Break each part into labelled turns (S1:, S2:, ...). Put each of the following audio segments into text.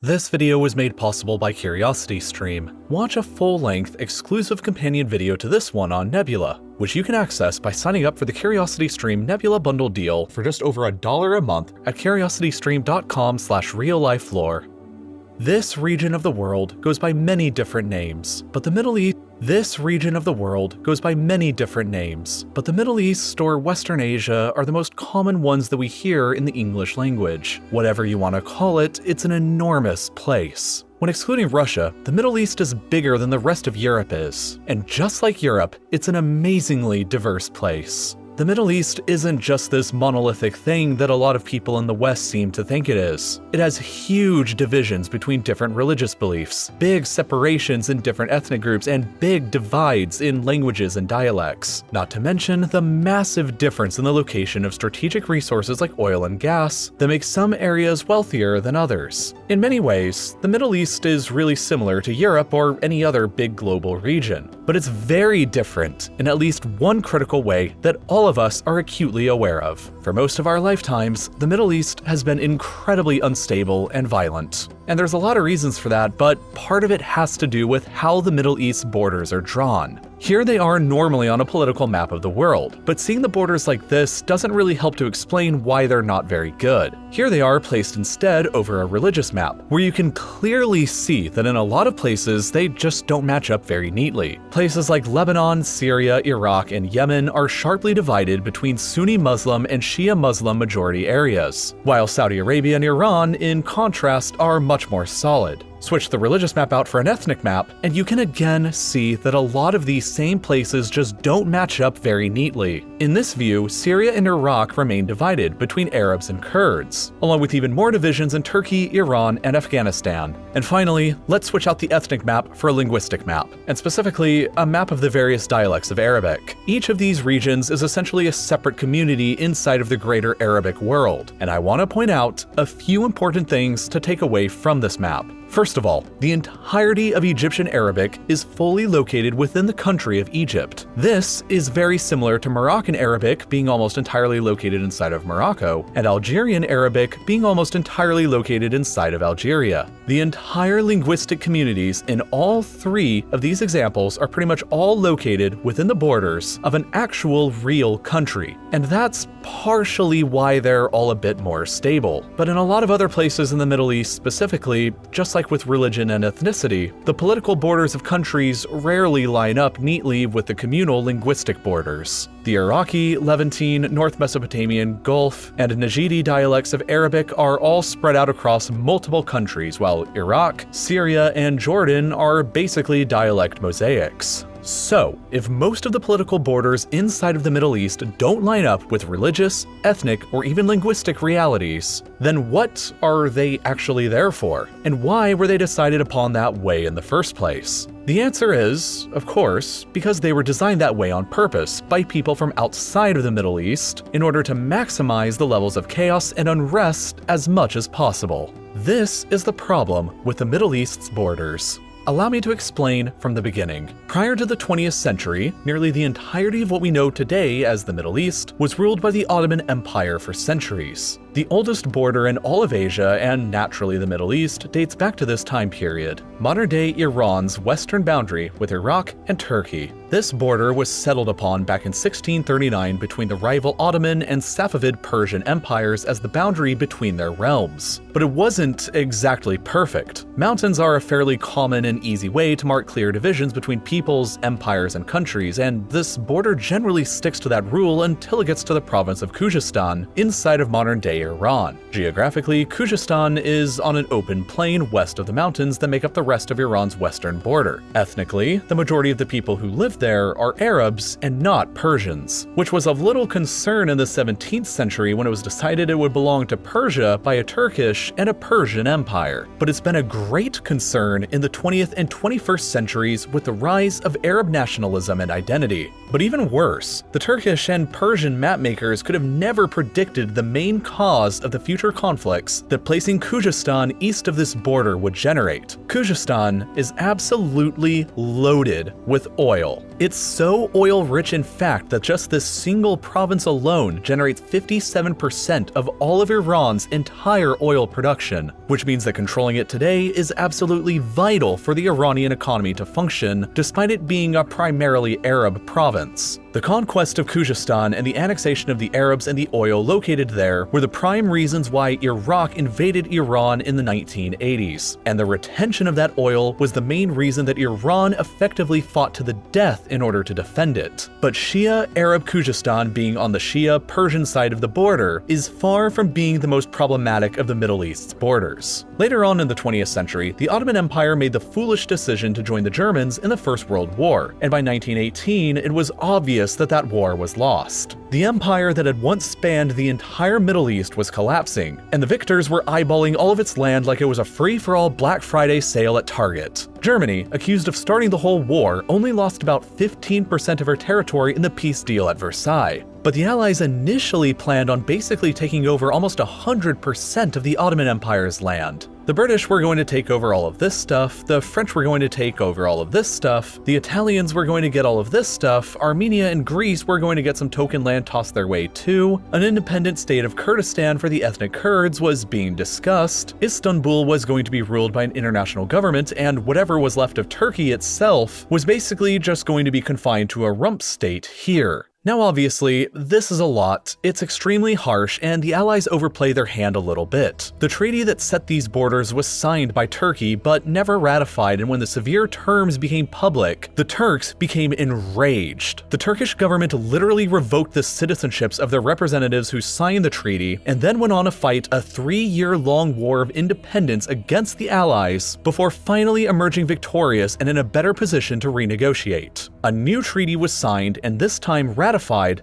S1: This video was made possible by CuriosityStream. Watch a full-length, exclusive companion video to this one on Nebula, which you can access by signing up for the CuriosityStream Nebula Bundle deal for just over $1 a month at curiositystream.com/RealLifeLore. This region of the world goes by many different names, but the Middle East or Western Asia are the most common ones that we hear in the English language. Whatever you want to call it, it's an enormous place. When excluding Russia, the Middle East is bigger than the rest of Europe is. And just like Europe, it's an amazingly diverse place. The Middle East isn't just this monolithic thing that a lot of people in the West seem to think it is. It has huge divisions between different religious beliefs, big separations in different ethnic groups, and big divides in languages and dialects. Not to mention the massive difference in the location of strategic resources like oil and gas that makes some areas wealthier than others. In many ways, the Middle East is really similar to Europe or any other big global region, but it's very different in at least one critical way that all of us are acutely aware of. For most of our lifetimes, the Middle East has been incredibly unstable and violent. And there's a lot of reasons for that, but part of it has to do with how the Middle East borders are drawn. Here they are normally on a political map of the world, but seeing the borders like this doesn't really help to explain why they're not very good. Here they are placed instead over a religious map, where you can clearly see that in a lot of places they just don't match up very neatly. Places like Lebanon, Syria, Iraq, and Yemen are sharply divided between Sunni Muslim and Shia Muslim majority areas, while Saudi Arabia and Iran, in contrast, are much more solid. Switch the religious map out for an ethnic map, and you can again see that a lot of these same places just don't match up very neatly. In this view, Syria and Iraq remain divided between Arabs and Kurds, along with even more divisions in Turkey, Iran, and Afghanistan. And finally, let's switch out the ethnic map for a linguistic map, and specifically, a map of the various dialects of Arabic. Each of these regions is essentially a separate community inside of the greater Arabic world, and I want to point out a few important things to take away from this map. First of all, the entirety of Egyptian Arabic is fully located within the country of Egypt. This is very similar to Moroccan Arabic being almost entirely located inside of Morocco, and Algerian Arabic being almost entirely located inside of Algeria. The entire linguistic communities in all three of these examples are pretty much all located within the borders of an actual real country, and that's partially why they're all a bit more stable. But in a lot of other places in the Middle East specifically, just like with religion and ethnicity, the political borders of countries rarely line up neatly with the communal linguistic borders. The Iraqi, Levantine, North Mesopotamian, Gulf, and Najidi dialects of Arabic are all spread out across multiple countries, while Iraq, Syria, and Jordan are basically dialect mosaics. So, if most of the political borders inside of the Middle East don't line up with religious, ethnic, or even linguistic realities, then what are they actually there for? And why were they decided upon that way in the first place? The answer is, of course, because they were designed that way on purpose by people from outside of the Middle East in order to maximize the levels of chaos and unrest as much as possible. This is the problem with the Middle East's borders. Allow me to explain from the beginning. Prior to the 20th century, nearly the entirety of what we know today as the Middle East was ruled by the Ottoman Empire for centuries. The oldest border in all of Asia, and naturally the Middle East, dates back to this time period. Modern-day Iran's western boundary with Iraq and Turkey. This border was settled upon back in 1639 between the rival Ottoman and Safavid Persian empires as the boundary between their realms. But it wasn't exactly perfect. Mountains are a fairly common and easy way to mark clear divisions between peoples, empires, and countries, and this border generally sticks to that rule until it gets to the province of Khuzestan, inside of modern-day Iran. Geographically, Khuzestan is on an open plain west of the mountains that make up the rest of Iran's western border. Ethnically, the majority of the people who live there are Arabs and not Persians, which was of little concern in the 17th century when it was decided it would belong to Persia by a Turkish and a Persian empire. But it's been a great concern in the 20th and 21st centuries with the rise of Arab nationalism and identity. But even worse, the Turkish and Persian mapmakers could have never predicted the main cause of the future conflicts that placing Khuzestan east of this border would generate. Khuzestan is absolutely loaded with oil. It's so oil-rich in fact that just this single province alone generates 57% of all of Iran's entire oil production, which means that controlling it today is absolutely vital for the Iranian economy to function, despite it being a primarily Arab province. The conquest of Khuzestan and the annexation of the Arabs and the oil located there were the prime reasons why Iraq invaded Iran in the 1980s, and the retention of that oil was the main reason that Iran effectively fought to the death in order to defend it. But Shia Arab Khuzestan, being on the Shia Persian side of the border, is far from being the most problematic of the Middle East's borders. Later on in the 20th century, the Ottoman Empire made the foolish decision to join the Germans in the First World War, and by 1918 it was obvious that war was lost. The empire that had once spanned the entire Middle East was collapsing, and the victors were eyeballing all of its land like it was a free-for-all Black Friday sale at Target. Germany, accused of starting the whole war, only lost about 15% of her territory in the peace deal at Versailles. But the Allies initially planned on basically taking over almost 100% of the Ottoman Empire's land. The British were going to take over all of this stuff, the French were going to take over all of this stuff, the Italians were going to get all of this stuff, Armenia and Greece were going to get some token land tossed their way too, an independent state of Kurdistan for the ethnic Kurds was being discussed, Istanbul was going to be ruled by an international government, and whatever was left of Turkey itself was basically just going to be confined to a rump state here. Now obviously, this is a lot, it's extremely harsh, and the Allies overplay their hand a little bit. The treaty that set these borders was signed by Turkey, but never ratified, and when the severe terms became public, the Turks became enraged. The Turkish government literally revoked the citizenships of their representatives who signed the treaty, and then went on to fight a 3-year-long war of independence against the Allies, before finally emerging victorious and in a better position to renegotiate. A new treaty was signed, and this time ratified,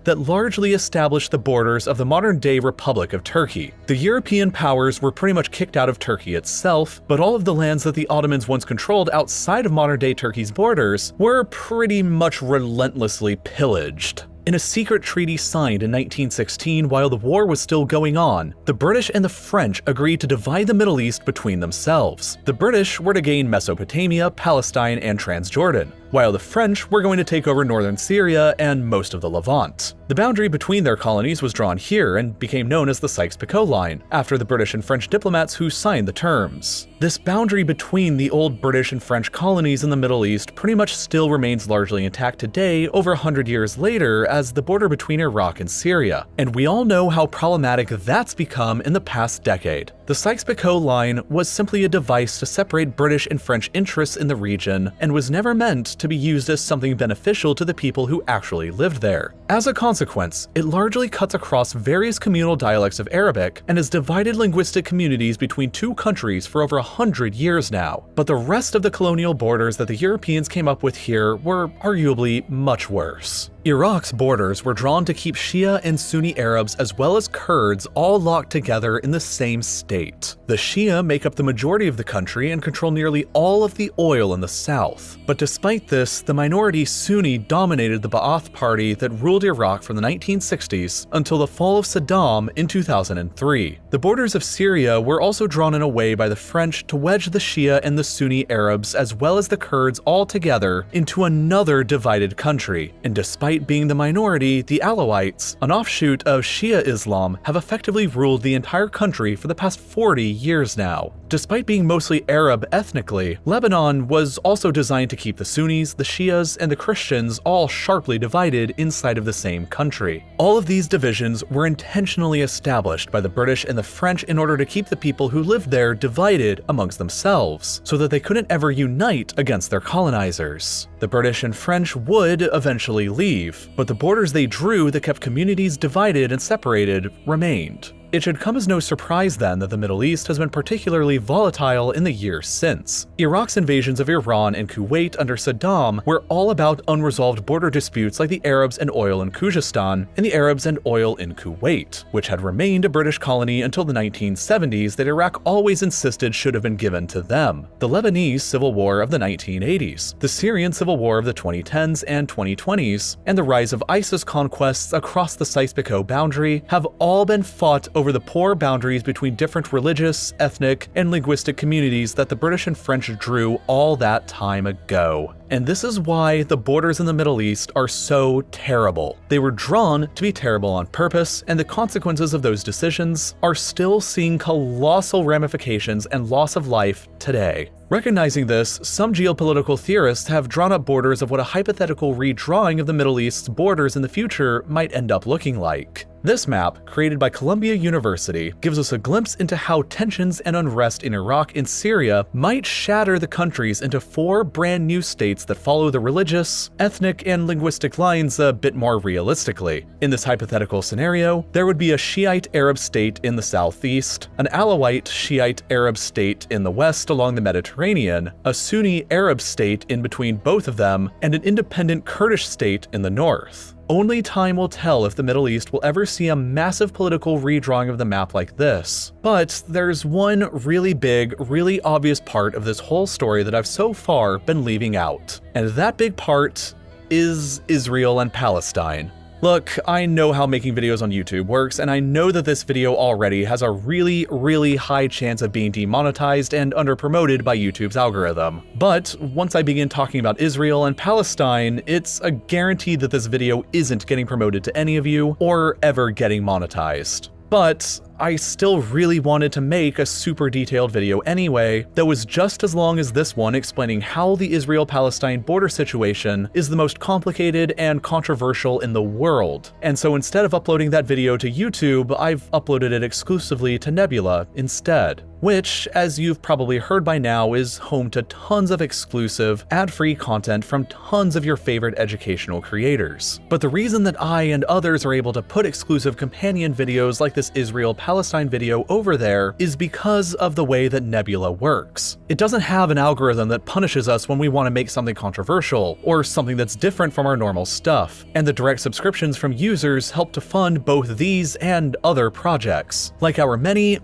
S1: that largely established the borders of the modern-day Republic of Turkey. The European powers were pretty much kicked out of Turkey itself, but all of the lands that the Ottomans once controlled outside of modern-day Turkey's borders were pretty much relentlessly pillaged. In a secret treaty signed in 1916 while the war was still going on, the British and the French agreed to divide the Middle East between themselves. The British were to gain Mesopotamia, Palestine, and Transjordan, while the French were going to take over northern Syria and most of the Levant. The boundary between their colonies was drawn here and became known as the Sykes-Picot Line, after the British and French diplomats who signed the terms. This boundary between the old British and French colonies in the Middle East pretty much still remains largely intact today, over 100 years later, as the border between Iraq and Syria, and we all know how problematic that's become in the past decade. The Sykes-Picot Line was simply a device to separate British and French interests in the region, and was never meant to be used as something beneficial to the people who actually lived there. As a consequence, it largely cuts across various communal dialects of Arabic and has divided linguistic communities between two countries for over 100 years now. But the rest of the colonial borders that the Europeans came up with here were arguably much worse. Iraq's borders were drawn to keep Shia and Sunni Arabs as well as Kurds all locked together in the same state. The Shia make up the majority of the country and control nearly all of the oil in the south. But despite this, the minority Sunni dominated the Ba'ath Party that ruled Iraq from the 1960s until the fall of Saddam in 2003. The borders of Syria were also drawn in a way by the French to wedge the Shia and the Sunni Arabs as well as the Kurds all together into another divided country, and despite being the minority, the Alawites, an offshoot of Shia Islam, have effectively ruled the entire country for the past 40 years now. Despite being mostly Arab ethnically, Lebanon was also designed to keep the Sunnis, the Shias, and the Christians all sharply divided inside of the same country. All of these divisions were intentionally established by the British and the French in order to keep the people who lived there divided amongst themselves, so that they couldn't ever unite against their colonizers. The British and French would eventually leave, but the borders they drew that kept communities divided and separated remained. It should come as no surprise then that the Middle East has been particularly volatile in the years since. Iraq's invasions of Iran and Kuwait under Saddam were all about unresolved border disputes like the Arabs and oil in Khuzestan and the Arabs and oil in Kuwait, which had remained a British colony until the 1970s that Iraq always insisted should have been given to them. The Lebanese Civil War of the 1980s, the Syrian Civil War of the 2010s and 2020s, and the rise of ISIS conquests across the Sykes-Picot boundary have all been fought over the poor boundaries between different religious, ethnic, and linguistic communities that the British and French drew all that time ago. And this is why the borders in the Middle East are so terrible. They were drawn to be terrible on purpose, and the consequences of those decisions are still seeing colossal ramifications and loss of life today. Recognizing this, some geopolitical theorists have drawn up borders of what a hypothetical redrawing of the Middle East's borders in the future might end up looking like. This map, created by Columbia University, gives us a glimpse into how tensions and unrest in Iraq and Syria might shatter the countries into 4 brand new states that follow the religious, ethnic, and linguistic lines a bit more realistically. In this hypothetical scenario, there would be a Shiite Arab state in the southeast, an Alawite Shiite Arab state in the west along the Mediterranean, a Sunni Arab state in between both of them, and an independent Kurdish state in the north. Only time will tell if the Middle East will ever see a massive political redrawing of the map like this. But there's one really big, really obvious part of this whole story that I've so far been leaving out. And that big part is Israel and Palestine. Look, I know how making videos on YouTube works, and I know that this video already has a really high chance of being demonetized and underpromoted by YouTube's algorithm. But once I begin talking about Israel and Palestine, it's a guarantee that this video isn't getting promoted to any of you or ever getting monetized. But I still really wanted to make a super detailed video anyway that was just as long as this one explaining how the Israel-Palestine border situation is the most complicated and controversial in the world. And so instead of uploading that video to YouTube, I've uploaded it exclusively to Nebula instead, which, as you've probably heard by now, is home to tons of exclusive, ad-free content from tons of your favorite educational creators. But the reason that I and others are able to put exclusive companion videos like this Israel-Palestine video over there is because of the way that Nebula works. It doesn't have an algorithm that punishes us when we want to make something controversial, or something that's different from our normal stuff, and the direct subscriptions from users help to fund both these and other projects, like our many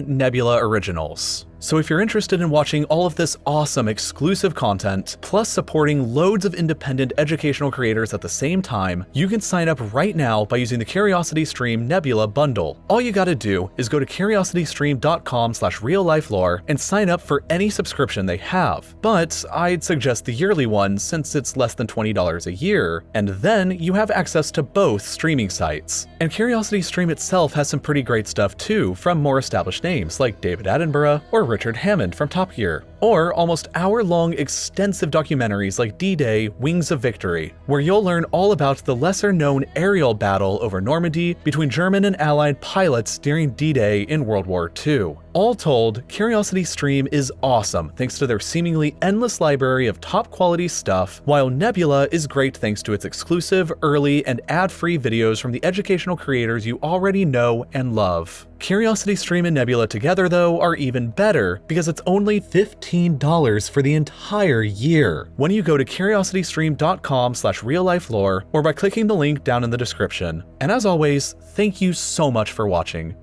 S1: Nebula originals. So if you're interested in watching all of this awesome exclusive content, plus supporting loads of independent educational creators at the same time, you can sign up right now by using the CuriosityStream Nebula bundle. All you gotta do is go to curiositystream.com/RealLifeLore and sign up for any subscription they have. But I'd suggest the yearly one since it's less than $20 a year, and then you have access to both streaming sites. And CuriosityStream itself has some pretty great stuff too, from more established names like David Attenborough or Richard Hammond from Top Gear, or almost hour-long extensive documentaries like D-Day, Wings of Victory, where you'll learn all about the lesser-known aerial battle over Normandy between German and Allied pilots during D-Day in World War II. All told, CuriosityStream is awesome thanks to their seemingly endless library of top-quality stuff, while Nebula is great thanks to its exclusive, early, and ad-free videos from the educational creators you already know and love. CuriosityStream and Nebula together, though, are even better because it's only $15 for the entire year when you go to curiositystream.com/RealLifeLore or by clicking the link down in the description. And as always, thank you so much for watching.